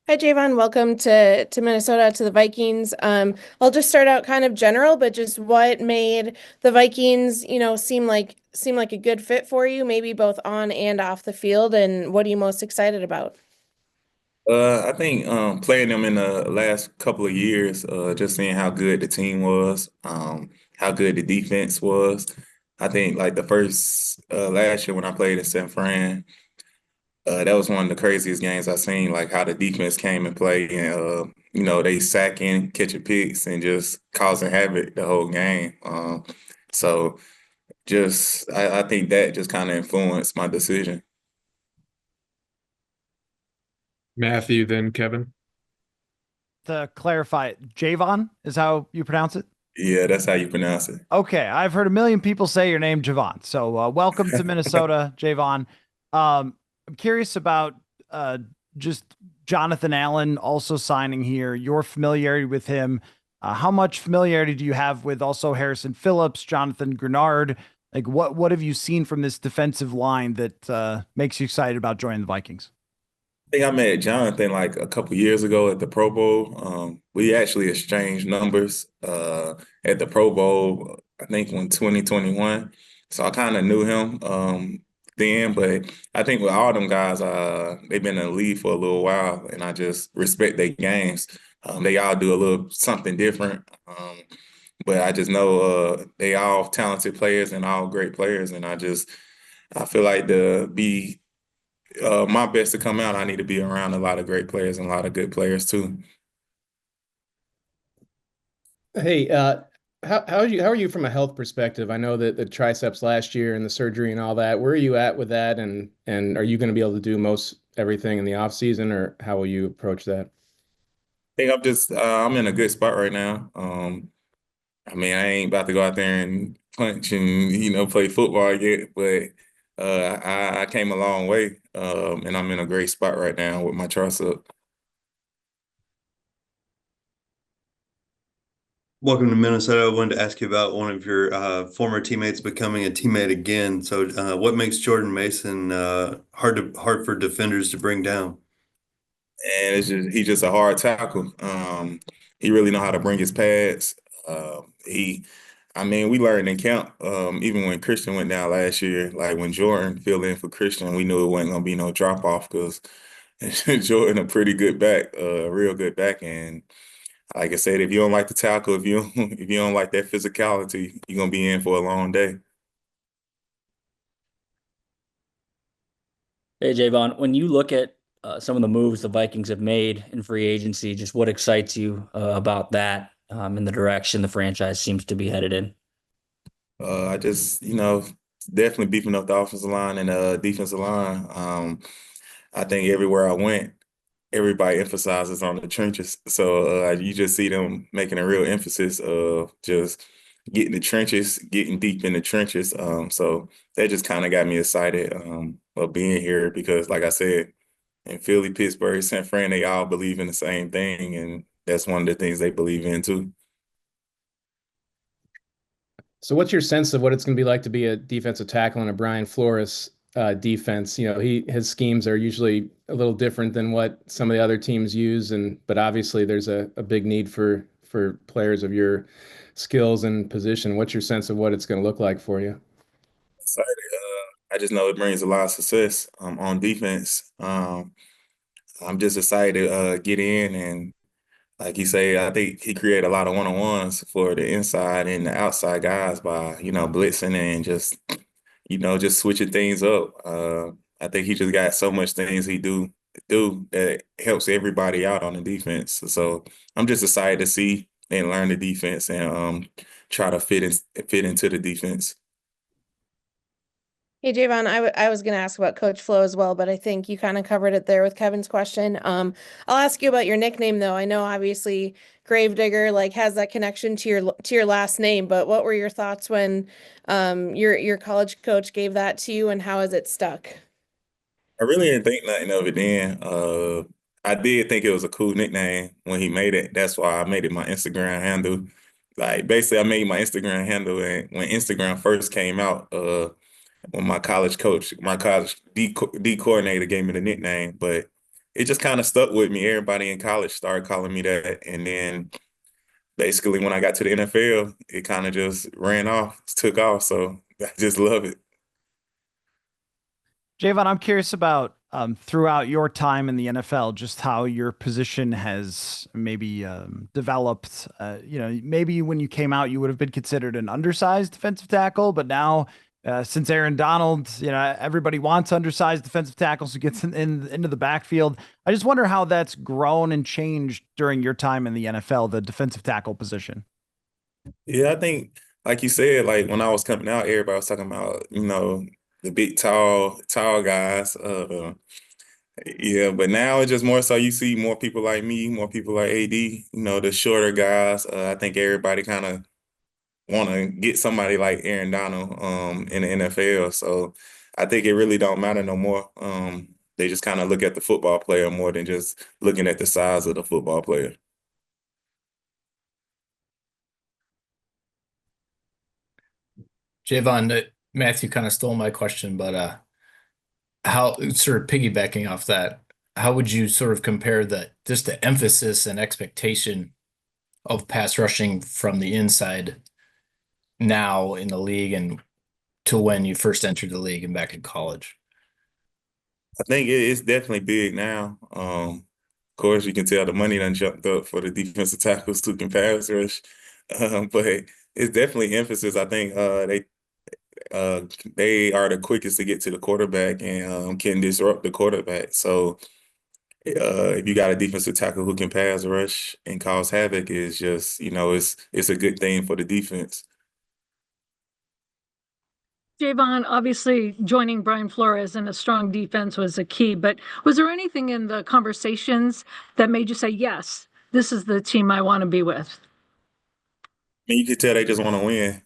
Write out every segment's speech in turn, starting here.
Hi, Javon. Welcome to Minnesota, to the Vikings. I'll just start out kind of general, but just what made the Vikings, seem like a good fit for you, maybe both on and off the field, and what are you most excited about? I think playing them in the last couple of years, just seeing how good the team was, how good the defense was. I think like the first last year when I played in San Fran, that was one of the craziest games I've seen. Like how the defense came and played, and they sacking, catching picks, and just causing havoc the whole game. So just I think that just kind of influenced my decision. Matthew, then Kevin. To clarify, Javon is how you pronounce it? Yeah, that's how you pronounce it. Okay, I've heard a million people say your name, Javon. So welcome to Minnesota, Javon. I'm curious about just Jonathan Allen also signing here, your familiarity with him. How much familiarity do you have with also Harrison Phillips, Jonathan Grenard? Like, what have you seen from this defensive line that makes you excited about joining the Vikings? Think I met Jonathan like a couple years ago at the Pro Bowl. We actually exchanged numbers at the Pro Bowl, I think in 2021. So I kind of knew him then, but I think with all them guys, they've been in the league for a little while, and I just respect their games. They all do a little something different, but I just know they all talented players and all great players, and I feel like to be my best to come out, I need to be around a lot of great players and a lot of good players too. Hey, how are you from a health perspective? I know that the triceps last year and the surgery and all that. Where are you at with that? And are you going to be able to do most everything in the off season, or how will you approach that? I think I'm in a good spot right now. I mean, I ain't about to go out there and punch and play football yet, but I came a long way, and I'm in a great spot right now with my tricep. Welcome to Minnesota. I wanted to ask you about one of your former teammates becoming a teammate again. So, what makes Jordan Mason hard for defenders to bring down? And he's just a hard tackle. He really know how to bring his pads. I mean, we learned in camp, even when Christian went down last year, like when Jordan filled in for Christian, we knew it wasn't gonna be no drop off because Jordan a pretty good back, a real good back. And like I said, if you don't like the tackle, if you if you don't like that physicality, you're gonna be in for a long day. Hey, Javon, when you look at some of the moves the Vikings have made in free agency, just what excites you about that in the direction the franchise seems to be headed in? I just, definitely beefing up the offensive line and defensive line. I think everywhere I went, everybody emphasizes on the trenches. So you just see them making a real emphasis of just getting the trenches, getting deep in the trenches. So that just kind of got me excited of being here because, like I said, in Philly, Pittsburgh, San Fran, they all believe in the same thing, and that's one of the things they believe in too. So, what's your sense of what it's going to be like to be a defensive tackle in a Brian Flores defense? His schemes are usually a little different than what some of the other teams use, and but obviously there's a big need for players of your skills and position. What's your sense of what it's going to look like for you? Excited. I just know it brings a lot of success on defense. I'm just excited to get in and, like you say, I think he created a lot of one-on-ones for the inside and the outside guys by, blitzing and just switching things up. I think he just got so much things he do that helps everybody out on the defense. So I'm just excited to see and learn the defense and try to fit into the defense. Hey, Javon, I was going to ask about Coach Flo as well, but I think you kind of covered it there with Kevin's question. I'll ask you about your nickname though. I know obviously Gravedigger like has that connection to your last name, but what were your thoughts when your college coach gave that to you, and how has it stuck? I really didn't think nothing of it then. I did think it was a cool nickname when he made it. That's why I made it my Instagram handle. Like basically, I made my Instagram handle and when Instagram first came out. When my college coach, my college D coordinator gave me the nickname, but it just kind of stuck with me. Everybody in college started calling me that, and then basically when I got to the NFL, it kind of just ran off, took off. So I just love it. Javon, I'm curious about throughout your time in the NFL, just how your position has maybe developed. Maybe when you came out, you would have been considered an undersized defensive tackle, but now, since Aaron Donald, everybody wants undersized defensive tackles who gets into the backfield. I just wonder how that's grown and changed during your time in the NFL, the defensive tackle position. Yeah, I think, like you said, like when I was coming out, everybody was talking about, the big, tall guys. Yeah, but now it's just more so you see more people like me, more people like AD, the shorter guys. I think everybody kind of want to get somebody like Aaron Donald in the NFL. So I think it really don't matter no more. They just kind of look at the football player more than just looking at the size of the football player. Javon, Matthew kind of stole my question, but how sort of piggybacking off that, how would you sort of compare the emphasis and expectation of pass rushing from the inside now in the league and to when you first entered the league and back in college? I think it's definitely big now. Of course, you can tell the money done jumped up for the defensive tackles who can pass rush. But it's definitely emphasis. I think they are the quickest to get to the quarterback and can disrupt the quarterback. So if you got a defensive tackle who can pass rush and cause havoc, it's just it's a good thing for the defense. Javon, obviously joining Brian Flores and a strong defense was a key, but was there anything in the conversations that made you say, yes, this is the team I want to be with? And you could tell they just want to win.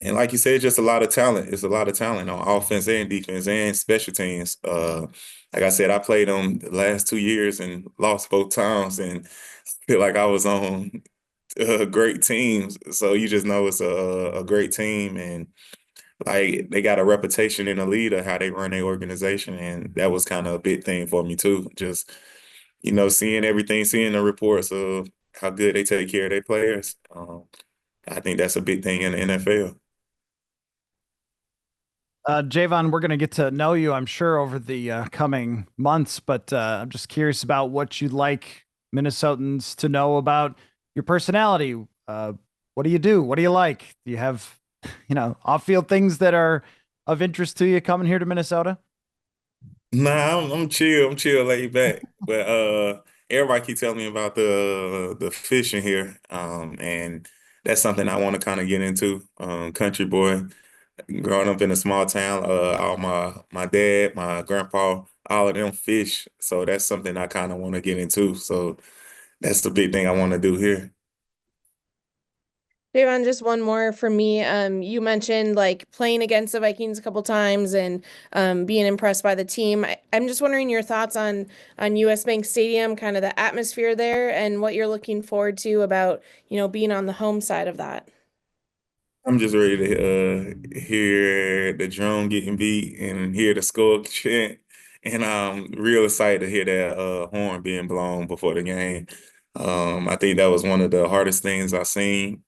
And like you said, just a lot of talent. It's a lot of talent on offense and defense and special teams. Like I said, I played them the last 2 years and lost both times, and feel like I was on great teams. So you just know it's a great team, and like they got a reputation in the league of how they run their organization, and that was kind of a big thing for me too. Just seeing everything, seeing the reports of how good they take care of their players. I think that's a big thing in the NFL. Javon, we're going to get to know you, I'm sure, over the coming months, but I'm just curious about what you'd like Minnesotans to know about your personality. What do you do? What do you like? Do you have, off-field things that are of interest to you coming here to Minnesota? Nah, I'm chill. I'm chill, laid back. But everybody keep telling me about the fishing here, and that's something I want to kind of get into. Country boy, growing up in a small town, all my dad, my grandpa, all of them fish. So that's something I kind of want to get into. So that's the big thing I want to do here. Javon, just one more for me. You mentioned like playing against the Vikings a couple times and being impressed by the team. I'm just wondering your thoughts on US Bank Stadium, kind of the atmosphere there, and what you're looking forward to about being on the home side of that. I'm just ready to hear the drum getting beat and hear the score chant. And I'm real excited to hear that horn being blown before the game. I think that was one of the hardest things I've seen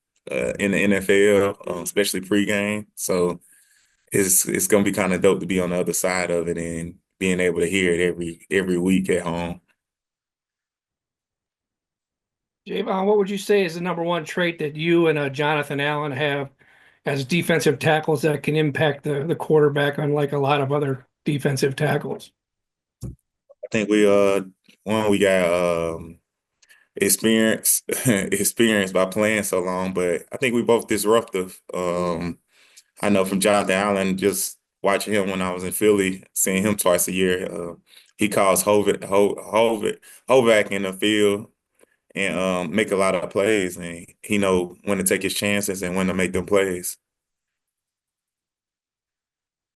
in the NFL, especially pregame. So it's gonna be kind of dope to be on the other side of it and being able to hear it every week at home. Javon, what would you say is the number one trait that you and Jonathan Allen have as defensive tackles that can impact the quarterback, unlike a lot of other defensive tackles? I think we got experience experience by playing so long, but I think we both disruptive. I know from Jonathan Allen, just watching him when I was in Philly, seeing him twice a year, he calls Hovac in the field and make a lot of plays, and he know when to take his chances and when to make them plays.